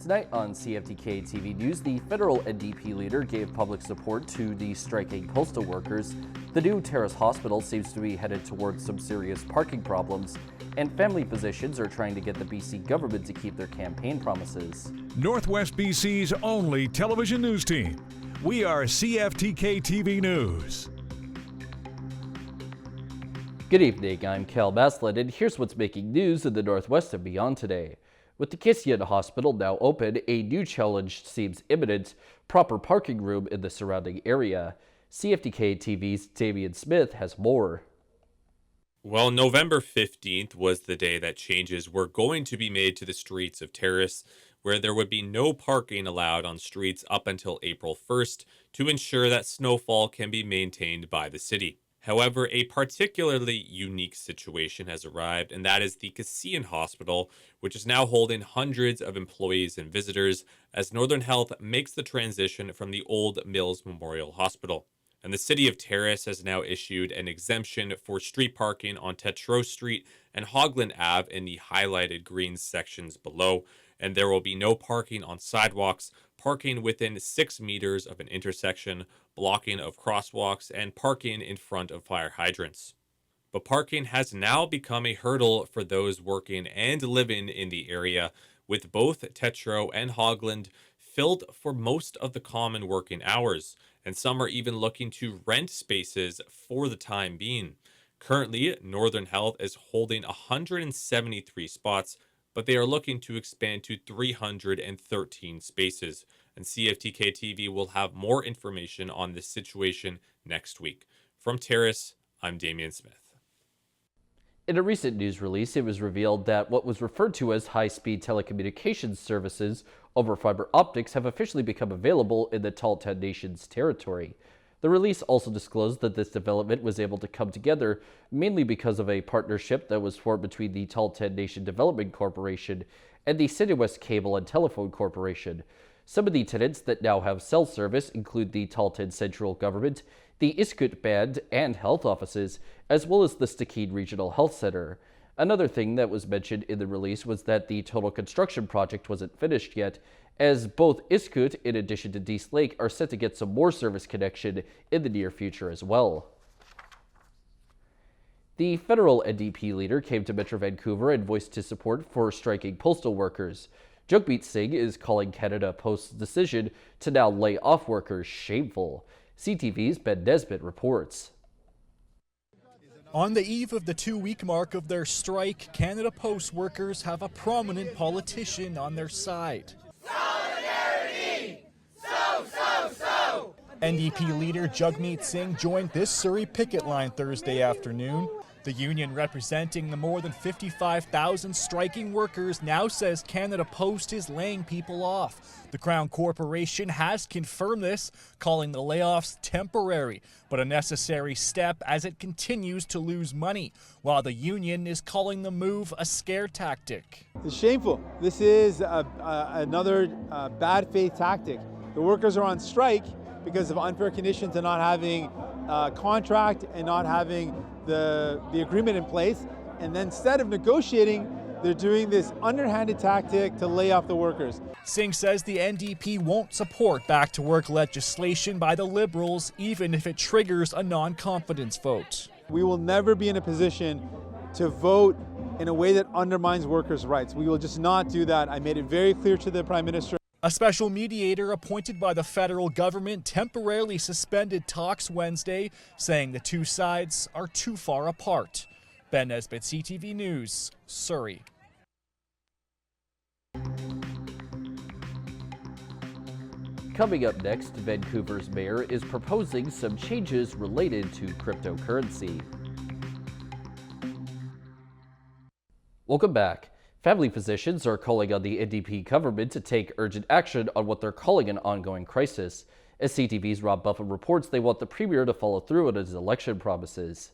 Tonight on CFTK-TV News, the federal NDP leader gave public support to the striking postal workers. The new Terrace Hospital seems to be headed towards some serious parking problems, and family physicians are trying to get the BC government to keep their campaign promises. Northwest BC's only television news team. We are CFTK-TV News. Good evening, I'm Cal Maslin, and here's what's making news in the Northwest and beyond today. With the Kisian Hospital now open, a new challenge seems imminent: proper parking room in the surrounding area. CFTK-TV's Damian Smith has more. Well, November 15th was the day that changes were going to be made to the streets of Terrace, where there would be no parking allowed on streets up until April 1st to ensure that snowfall can be maintained by the city. However, a particularly unique situation has arrived, and that is the Kisian Hospital, which is now holding hundreds of employees and visitors as Northern Health makes the transition from the old Mills Memorial Hospital. And the city of Terrace has now issued an exemption for street parking on Tetreault Street and Hogland Ave in the highlighted green sections below, and there will be no parking on sidewalks, parking within 6 meters of an intersection, blocking of crosswalks, and parking in front of fire hydrants. But parking has now become a hurdle for those working and living in the area, with both Tetreault and Hogland filled for most of the common working hours, and some are even looking to rent spaces for the time being. Currently, Northern Health is holding 173 spots, but they are looking to expand to 313 spaces. And CFTK-TV will have more information on this situation next week. From Terrace, I'm Damian Smith. In a recent news release, it was revealed that what was referred to as high-speed telecommunications services over fiber optics have officially become available in the Tahltan Nation's territory. The release also disclosed that this development was able to come together mainly because of a partnership that was formed between the Tahltan Nation Development Corporation and the West Cable and Telephone Corporation. Some of the tenants that now have cell service include the Tahltan Central Government, the Iskut Band and health offices, as well as the Stikine Regional Health Center. Another thing that was mentioned in the release was that the total construction project wasn't finished yet, as both Iskut, in addition to Dease Lake, are set to get some more service connection in the near future as well. The federal NDP leader came to Metro Vancouver and voiced his support for striking postal workers. Jagmeet Singh is calling Canada Post's decision to now lay off workers shameful. CTV's Ben Nesbitt reports. On the eve of the 2-week mark of their strike, Canada Post workers have a prominent politician on their side. Solidarity! So! NDP leader Jagmeet Singh joined this Surrey picket line Thursday afternoon. The union representing the more than 55,000 striking workers now says Canada Post is laying people off. The Crown Corporation has confirmed this, calling the layoffs temporary, but a necessary step as it continues to lose money, while the union is calling the move a scare tactic. It's shameful. This is another bad faith tactic. The workers are on strike because of unfair conditions and not having a contract and not having the agreement in place, and then instead of negotiating, they're doing this underhanded tactic to lay off the workers. Singh says the NDP won't support back-to-work legislation by the Liberals, even if it triggers a non-confidence vote. We will never be in a position to vote in a way that undermines workers' rights. We will just not do that. I made it very clear to the Prime Minister. A special mediator appointed by the federal government temporarily suspended talks Wednesday, saying the two sides are too far apart. Ben Nesbitt, CTV News, Surrey. Coming up next, Vancouver's mayor is proposing some changes related to cryptocurrency. Welcome back. Family physicians are calling on the NDP government to take urgent action on what they're calling an ongoing crisis. As CTV's Rob Buffett reports, they want the Premier to follow through on his election promises.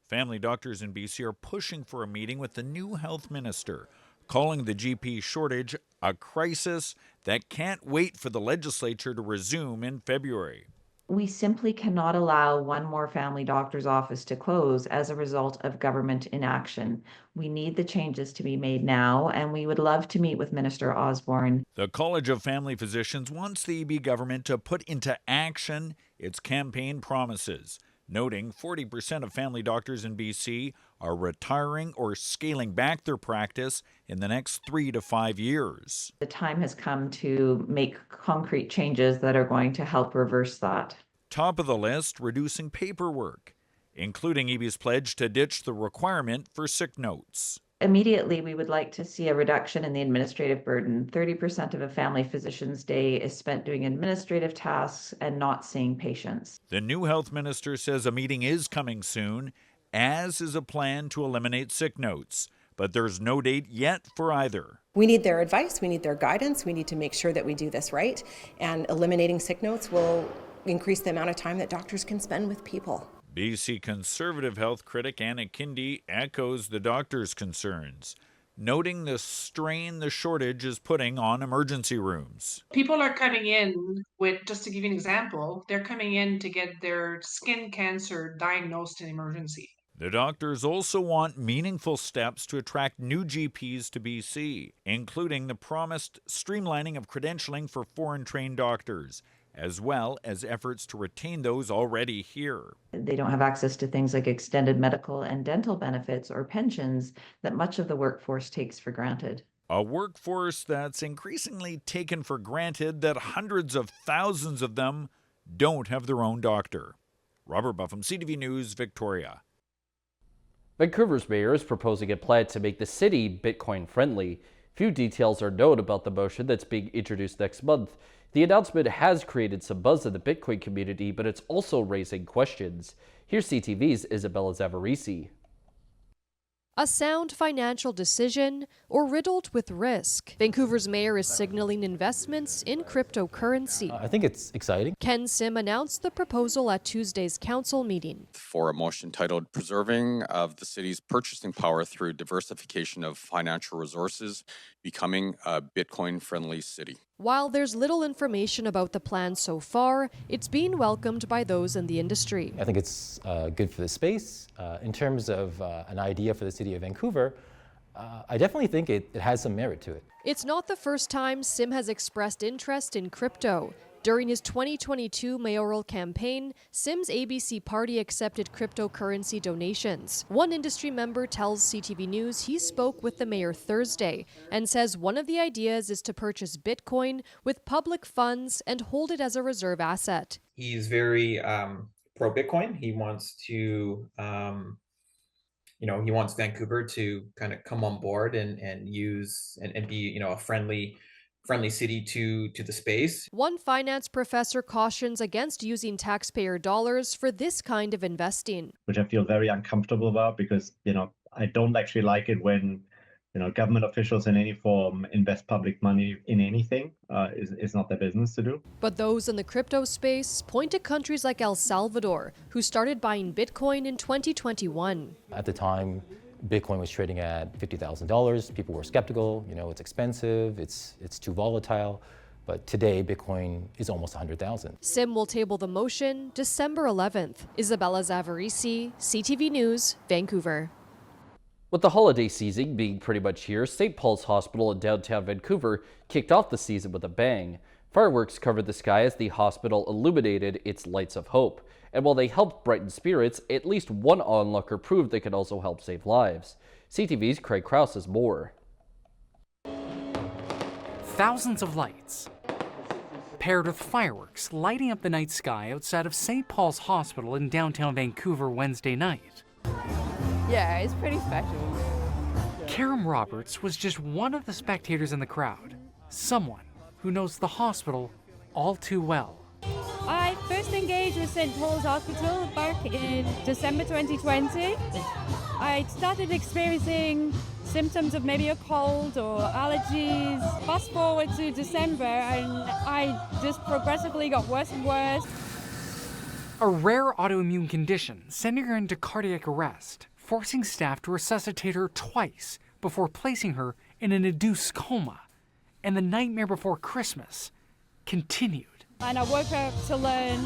Family doctors in BC are pushing for a meeting with the new health minister, calling the GP shortage a crisis that can't wait for the legislature to resume in February. We simply cannot allow one more family doctor's office to close as a result of government inaction. We need the changes to be made now, and we would love to meet with Minister Osborne. The College of Family Physicians wants the EB government to put into action its campaign promises, noting 40% of family doctors in BC are retiring or scaling back their practice in the next 3 to 5 years. The time has come to make concrete changes that are going to help reverse that. Top of the list, reducing paperwork, including EB's pledge to ditch the requirement for sick notes. Immediately, we would like to see a reduction in the administrative burden. 30% of a family physician's day is spent doing administrative tasks and not seeing patients. The new health minister says a meeting is coming soon, as is a plan to eliminate sick notes. But there's no date yet for either. We need their advice, we need their guidance, we need to make sure that we do this right, and eliminating sick notes will increase the amount of time that doctors can spend with people. BC Conservative health critic Anna Kindy echoes the doctors' concerns, noting the strain the shortage is putting on emergency rooms. People are coming in with, just to give you an example, they're coming in to get their skin cancer diagnosed in emergency. The doctors also want meaningful steps to attract new GPs to BC, including the promised streamlining of credentialing for foreign-trained doctors, as well as efforts to retain those already here. They don't have access to things like extended medical and dental benefits or pensions that much of the workforce takes for granted. A workforce that's increasingly taken for granted that hundreds of thousands of them don't have their own doctor. Robert Buffum, CTV News, Victoria. Vancouver's mayor is proposing a plan to make the city Bitcoin friendly. Few details are known about the motion that's being introduced next month. The announcement has created some buzz in the Bitcoin community, but it's also raising questions. Here's CTV's Isabella Zavarisi. A sound financial decision or riddled with risk? Vancouver's mayor is signaling investments in cryptocurrency. I think it's exciting. Ken Sim announced the proposal at Tuesday's council meeting. For a motion titled Preserving of the City's Purchasing Power Through Diversification of Financial Resources, Becoming a Bitcoin-Friendly City. While there's little information about the plan so far, it's being welcomed by those in the industry. I think it's good for the space. In terms of an idea for the city of Vancouver, I definitely think it has some merit to it. It's not the first time Sim has expressed interest in crypto. During his 2022 mayoral campaign, Sim's ABC party accepted cryptocurrency donations. One industry member tells CTV News he spoke with the mayor Thursday and says one of the ideas is to purchase Bitcoin with public funds and hold it as a reserve asset. He's very pro-Bitcoin. He wants to, he wants Vancouver to kind of come on board and use and be, a friendly city to the space. One finance professor cautions against using taxpayer dollars for this kind of investing. Which I feel very uncomfortable about because, I don't actually like it when, government officials in any form invest public money in anything. It's not their business to do. But those in the crypto space point to countries like El Salvador, who started buying Bitcoin in 2021. At the time, Bitcoin was trading at $50,000. People were skeptical. It's expensive. It's too volatile. But today, Bitcoin is almost 100,000. Sim will table the motion December 11th. Isabella Zavarisi, CTV News, Vancouver. With the holiday season being pretty much here, St. Paul's Hospital in downtown Vancouver kicked off the season with a bang. Fireworks covered the sky as the hospital illuminated its lights of hope. And while they helped brighten spirits, at least one onlooker proved they could also help save lives. CTV's Craig Krause has more. Thousands of lights, paired with fireworks lighting up the night sky outside of St. Paul's Hospital in downtown Vancouver Wednesday night. Yeah, it's pretty special. Karam Roberts was just one of the spectators in the crowd, someone who knows the hospital all too well. I first engaged with St. Paul's Hospital back in December 2020. I started experiencing symptoms of maybe a cold or allergies. Fast forward to December and I just progressively got worse and worse. A rare autoimmune condition sending her into cardiac arrest, forcing staff to resuscitate her twice before placing her in an induced coma. And the nightmare before Christmas continued. And I woke up to learn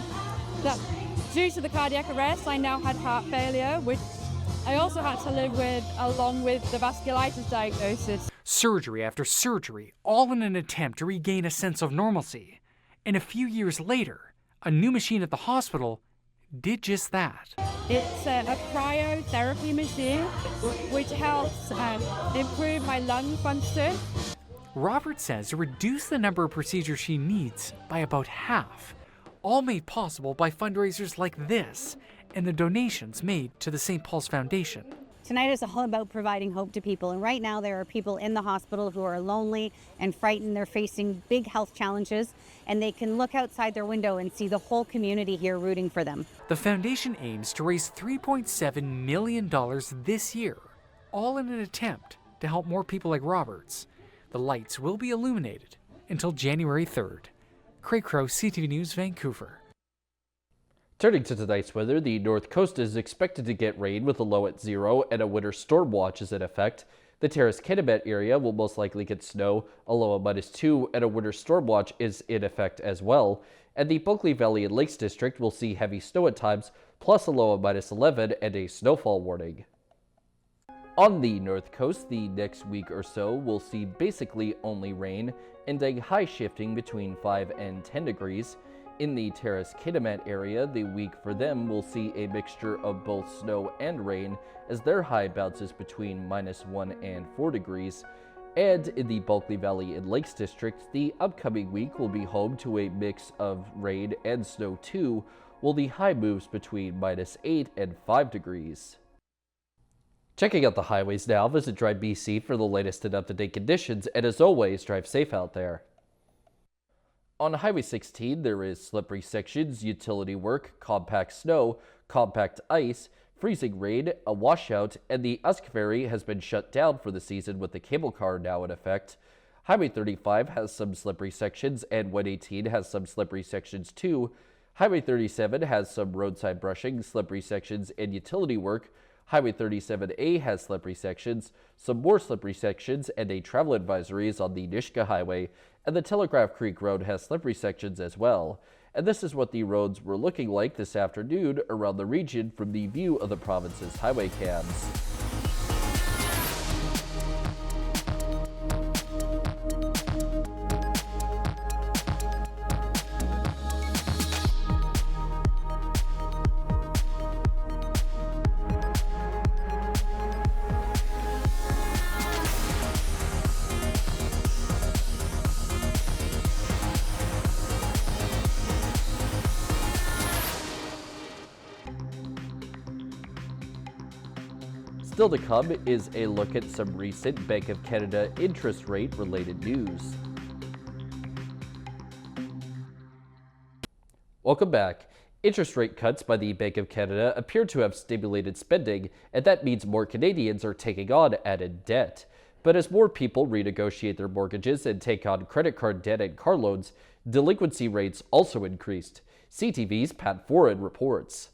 that due to the cardiac arrest, I now had heart failure, which I also had to live with along with the vasculitis diagnosis. Surgery after surgery, all in an attempt to regain a sense of normalcy. And a few years later, a new machine at the hospital did just that. It's a cryotherapy machine, which helps improve my lung function. Robert says it reduced the number of procedures she needs by about half, all made possible by fundraisers like this and the donations made to the St. Paul's Foundation. Tonight is all about providing hope to people, and right now there are people in the hospital who are lonely and frightened. They're facing big health challenges, and they can look outside their window and see the whole community here rooting for them. The foundation aims to raise $3.7 million this year, all in an attempt to help more people like Roberts. The lights will be illuminated until January 3rd. Craig Crow, CTV News, Vancouver. Turning to tonight's weather, the North Coast is expected to get rain with a low at 0 and a winter storm watch is in effect. The Terrace-Kitimat area will most likely get snow, a low of -2, and a winter storm watch is in effect as well. And the Bulkley Valley and Lakes District will see heavy snow at times, plus a low of -11 and a snowfall warning. On the North Coast, the next week or so will see basically only rain and a high shifting between 5 and 10 degrees. In the Terrace-Kitimat area, the week for them will see a mixture of both snow and rain as their high bounces between -1 and 4 degrees. And in the Bulkley Valley and Lakes District, the upcoming week will be home to a mix of rain and snow too, while the high moves between -8 and 5 degrees. Checking out the highways now, visit Drive BC for the latest and up-to-date conditions, and as always, drive safe out there. On Highway 16, there is slippery sections, utility work, compact snow, compact ice, freezing rain, a washout, and the Usk Ferry has been shut down for the season with the cable car now in effect. Highway 35 has some slippery sections, and 118 has some slippery sections too. Highway 37 has some roadside brushing, slippery sections, and utility work. Highway 37A has slippery sections, some more slippery sections, and a travel advisory is on the Nishka Highway, and the Telegraph Creek Road has slippery sections as well. And this is what the roads were looking like this afternoon around the region from the view of the province's highway cams. Still to come is a look at some recent Bank of Canada interest rate related news. Welcome back. Interest rate cuts by the Bank of Canada appear to have stimulated spending, and that means more Canadians are taking on added debt. But as more people renegotiate their mortgages and take on credit card debt and car loans, delinquency rates also increased. CTV's Pat Foran reports.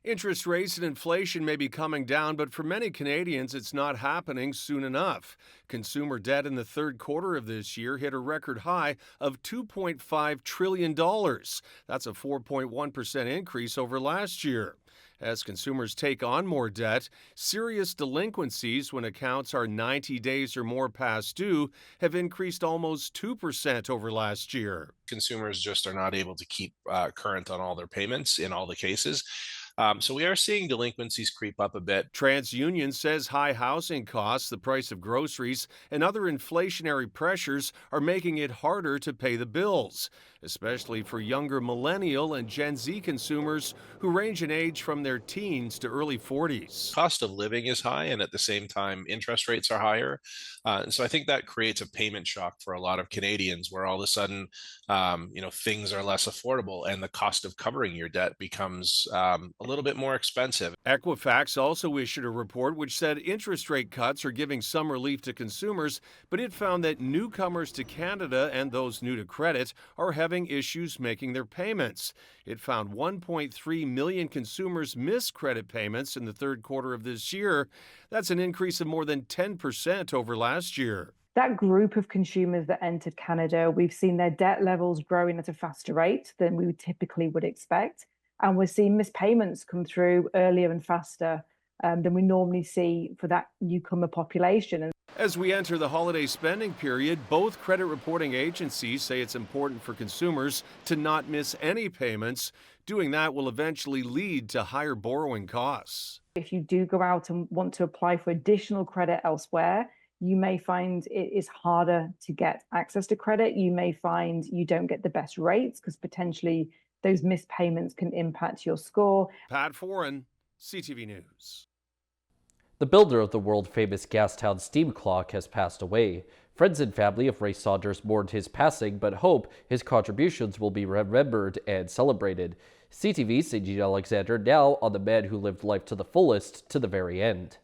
Interest rates and inflation may be coming down, but for many Canadians, it's not happening soon enough. Consumer debt in the third quarter of this year hit a record high of $2.5 trillion. That's a 4.1% increase over last year. As consumers take on more debt, serious delinquencies when accounts are 90 days or more past due have increased almost 2% over last year. Consumers just are not able to keep current on all their payments in all the cases. So we are seeing delinquencies creep up a bit. TransUnion says high housing costs, the price of groceries, and other inflationary pressures are making it harder to pay the bills, especially for younger millennial and Gen Z consumers who range in age from their teens to early 40s. Cost of living is high, and at the same time, interest rates are higher. So I think that creates a payment shock for a lot of Canadians where all of a sudden, things are less affordable and the cost of covering your debt becomes a little bit more expensive. Equifax also issued a report which said interest rate cuts are giving some relief to consumers, but it found that newcomers to Canada and those new to credit are having issues making their payments. It found 1.3 million consumers missed credit payments in the third quarter of this year. That's an increase of more than 10% over last year. That group of consumers that entered Canada, we've seen their debt levels growing at a faster rate than we typically would expect. And we're seeing missed payments come through earlier and faster than we normally see for that newcomer population. As we enter the holiday spending period, both credit reporting agencies say it's important for consumers to not miss any payments. Doing that will eventually lead to higher borrowing costs. If you do go out and want to apply for additional credit elsewhere, you may find it is harder to get access to credit. You may find you don't get the best rates because potentially those missed payments can impact your score. Pat Foran, CTV News. The builder of the world-famous Gastown steam clock has passed away. Friends and family of Ray Saunders mourned his passing, but hope his contributions will be remembered and celebrated. CTV's St. Alexander now on the man who lived life to the fullest to the very end.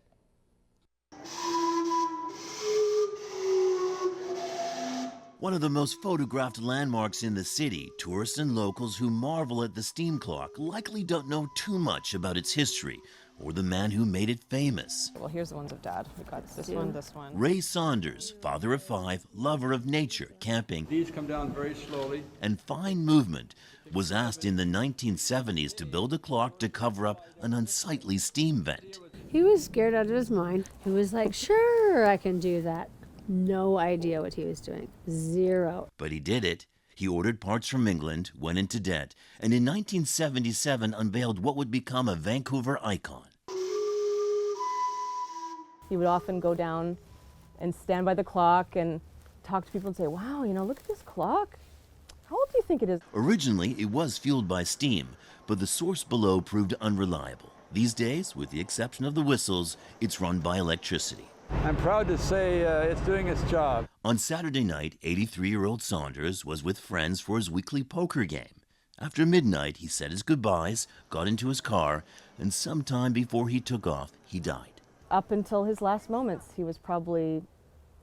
One of the most photographed landmarks in the city, tourists and locals who marvel at the steam clock likely don't know too much about its history or the man who made it famous. Well, here's the ones of Dad. We got this one. Ray Saunders, father of 5, lover of nature, camping, these come down very slowly, and fine movement, was asked in the 1970s to build a clock to cover up an unsightly steam vent. He was scared out of his mind. He was like, sure, I can do that. No idea what he was doing. Zero. But he did it. He ordered parts from England, went into debt, and in 1977 unveiled what would become a Vancouver icon. He would often go down and stand by the clock and talk to people and say, wow, look at this clock. How old do you think it is? Originally, it was fueled by steam, but the source below proved unreliable. These days, with the exception of the whistles, it's run by electricity. I'm proud to say it's doing its job. On Saturday night, 83-year-old Saunders was with friends for his weekly poker game. After midnight, he said his goodbyes, got into his car, and sometime before he took off, he died. Up until his last moments, he was probably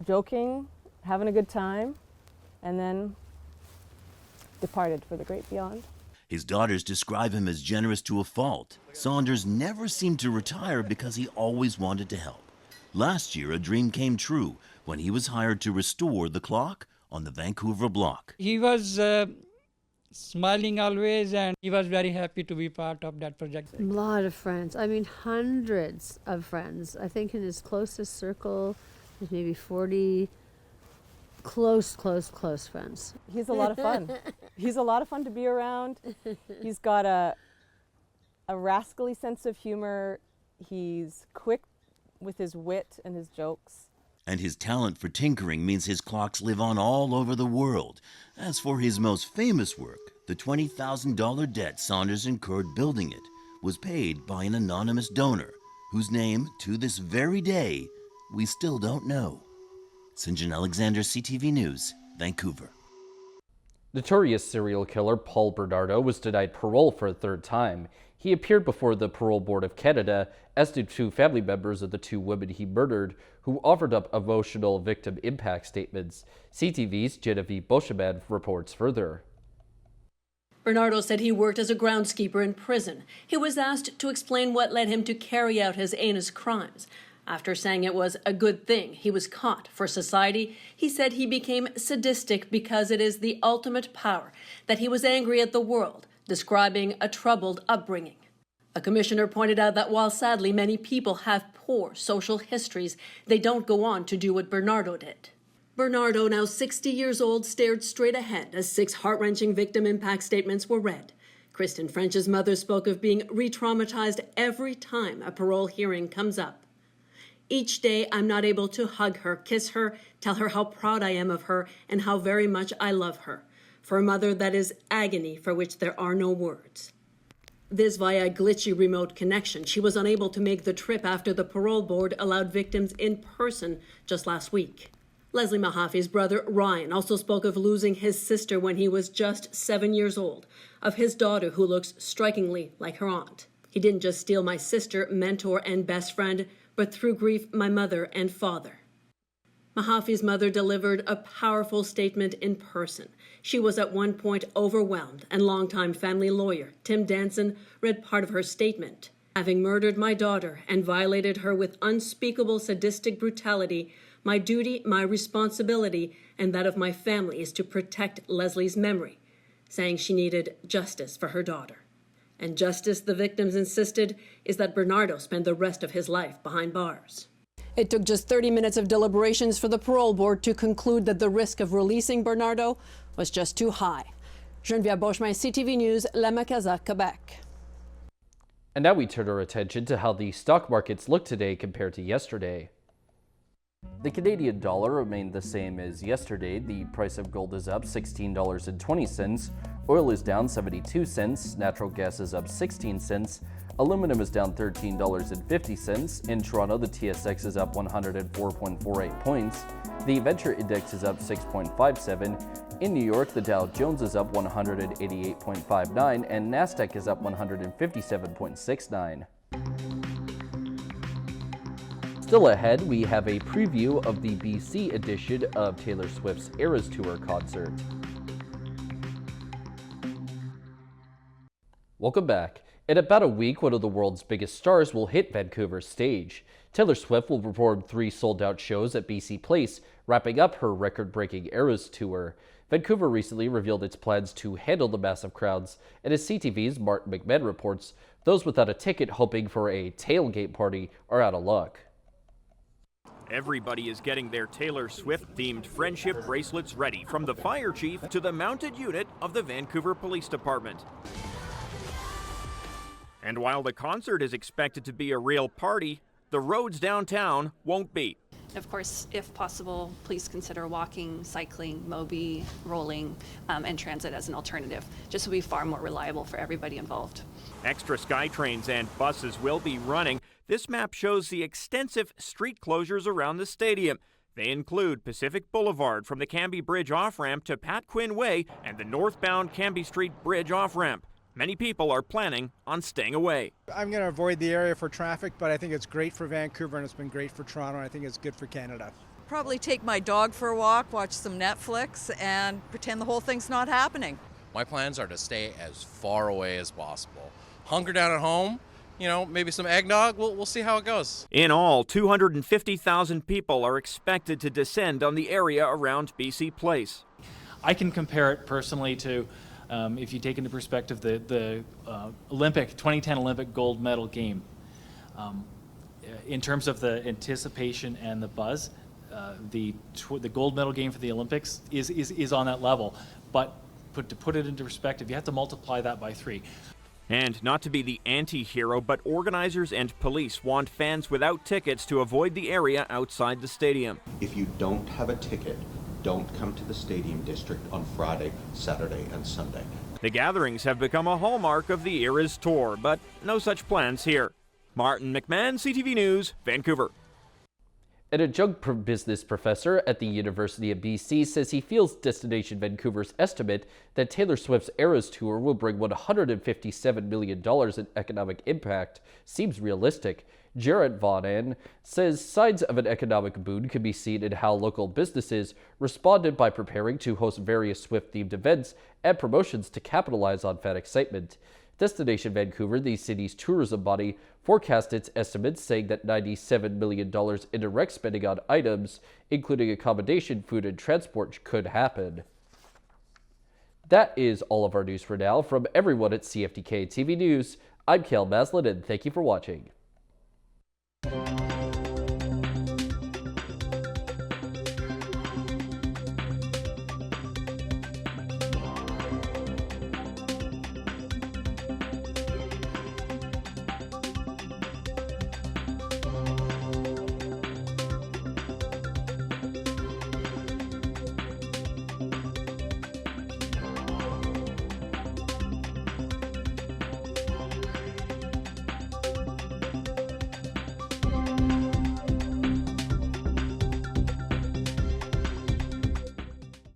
joking, having a good time, and then departed for the great beyond. His daughters describe him as generous to a fault. Saunders never seemed to retire because he always wanted to help. Last year, a dream came true when he was hired to restore the clock on the Vancouver block. He was smiling always, and he was very happy to be part of that project. A lot of friends. I mean, hundreds of friends. I think in his closest circle, there's maybe 40 close friends. He's a lot of fun. He's a lot of fun to be around. He's got a rascally sense of humor. He's quick with his wit and his jokes. And his talent for tinkering means his clocks live on all over the world. As for his most famous work, the $20,000 debt Saunders incurred building it was paid by an anonymous donor, whose name, to this very day, we still don't know. St. Alexander, CTV News, Vancouver. Notorious serial killer Paul Bernardo was denied parole for a third time. He appeared before the Parole Board of Canada, as did 2 family members of the 2 women he murdered, who offered up emotional victim impact statements. CTV's Genevieve Boscheman reports further. Bernardo said he worked as a groundskeeper in prison. He was asked to explain what led him to carry out his heinous crimes. After saying it was a good thing he was caught for society, he said he became sadistic because it is the ultimate power, that he was angry at the world, describing a troubled upbringing. A commissioner pointed out that while sadly many people have poor social histories, they don't go on to do what Bernardo did. Bernardo, now 60 years old, stared straight ahead as 6 heart-wrenching victim impact statements were read. Kristen French's mother spoke of being re-traumatized every time a parole hearing comes up. Each day, I'm not able to hug her, kiss her, tell her how proud I am of her, and how very much I love her. For a mother, that is agony for which there are no words. This via a glitchy remote connection. She was unable to make the trip after the parole board allowed victims in person just last week. Leslie Mahaffey's brother, Ryan, also spoke of losing his sister when he was just 7 years old, of his daughter who looks strikingly like her aunt. He didn't just steal my sister, mentor, and best friend, but through grief, my mother and father. Mahaffey's mother delivered a powerful statement in person. She was at one point overwhelmed, and longtime family lawyer Tim Danson read part of her statement. Having murdered my daughter and violated her with unspeakable sadistic brutality, My duty, my responsibility, and that of my family is to protect Leslie's memory, saying she needed justice for her daughter. And justice, the victims insisted, is that Bernardo spend the rest of his life behind bars. It took just 30 minutes of deliberations for the parole board to conclude that the risk of releasing Bernardo was just too high. Geneviève Beauchemin, CTV News, La Macasa, Quebec. And now we turn our attention to how the stock markets look today compared to yesterday. The Canadian dollar remained the same as yesterday. The price of gold is up $16.20. Oil is down 72 cents. Natural gas is up 16 cents. Aluminum is down $13.50. In Toronto, the TSX is up 104.48 points. The Venture Index is up 6.57. In New York, the Dow Jones is up 188.59 and Nasdaq is up 157.69. Still ahead, we have a preview of the BC edition of Taylor Swift's Eras Tour concert. Welcome back. In about a week, one of the world's biggest stars will hit Vancouver's stage. Taylor Swift will perform 3 sold-out shows at BC Place, wrapping up her record-breaking Eras Tour. Vancouver recently revealed its plans to handle the massive crowds, and as CTV's Martin McMahon reports, those without a ticket hoping for a tailgate party are out of luck. Everybody is getting their Taylor Swift-themed friendship bracelets ready, from the fire chief to the mounted unit of the Vancouver Police Department. And while the concert is expected to be a real party, the roads downtown won't be. Of course, if possible, please consider walking, cycling, Mobi, rolling, and transit as an alternative, just to be far more reliable for everybody involved. Extra SkyTrains and buses will be running. This map shows the extensive street closures around the stadium. They include Pacific Boulevard from the Cambie Bridge off-ramp to Pat Quinn Way and the northbound Cambie Street Bridge off-ramp. Many people are planning on staying away. I'm going to avoid the area for traffic, but I think it's great for Vancouver and it's been great for Toronto, and I think it's good for Canada. Probably take my dog for a walk, watch some Netflix, and pretend the whole thing's not happening. My plans are to stay as far away as possible. Hunker down at home, maybe some eggnog, we'll see how it goes. In all, 250,000 people are expected to descend on the area around BC Place. I can compare it personally to if you take into perspective the 2010 Olympic gold medal game. In terms of the anticipation and the buzz, the gold medal game for the Olympics is on that level. But to put it into perspective, you have to multiply that by 3. And not to be the anti-hero, but organizers and police want fans without tickets to avoid the area outside the stadium. If you don't have a ticket, don't come to the Stadium District on Friday, Saturday, and Sunday. The gatherings have become a hallmark of the Eras Tour, but no such plans here. Martin McMahon, CTV News, Vancouver. An adjunct business professor at the University of BC says he feels Destination Vancouver's estimate that Taylor Swift's Eras Tour will bring $157 million in economic impact seems realistic. Jarrett Von says signs of an economic boom can be seen in how local businesses responded by preparing to host various Swift-themed events and promotions to capitalize on fan excitement. Destination Vancouver, the city's tourism body, forecast its estimates, saying that $97 million in direct spending on items, including accommodation, food, and transport, could happen. That is all of our news for now. From everyone at CFTK-TV News, I'm Cale Maslin, and thank you for watching.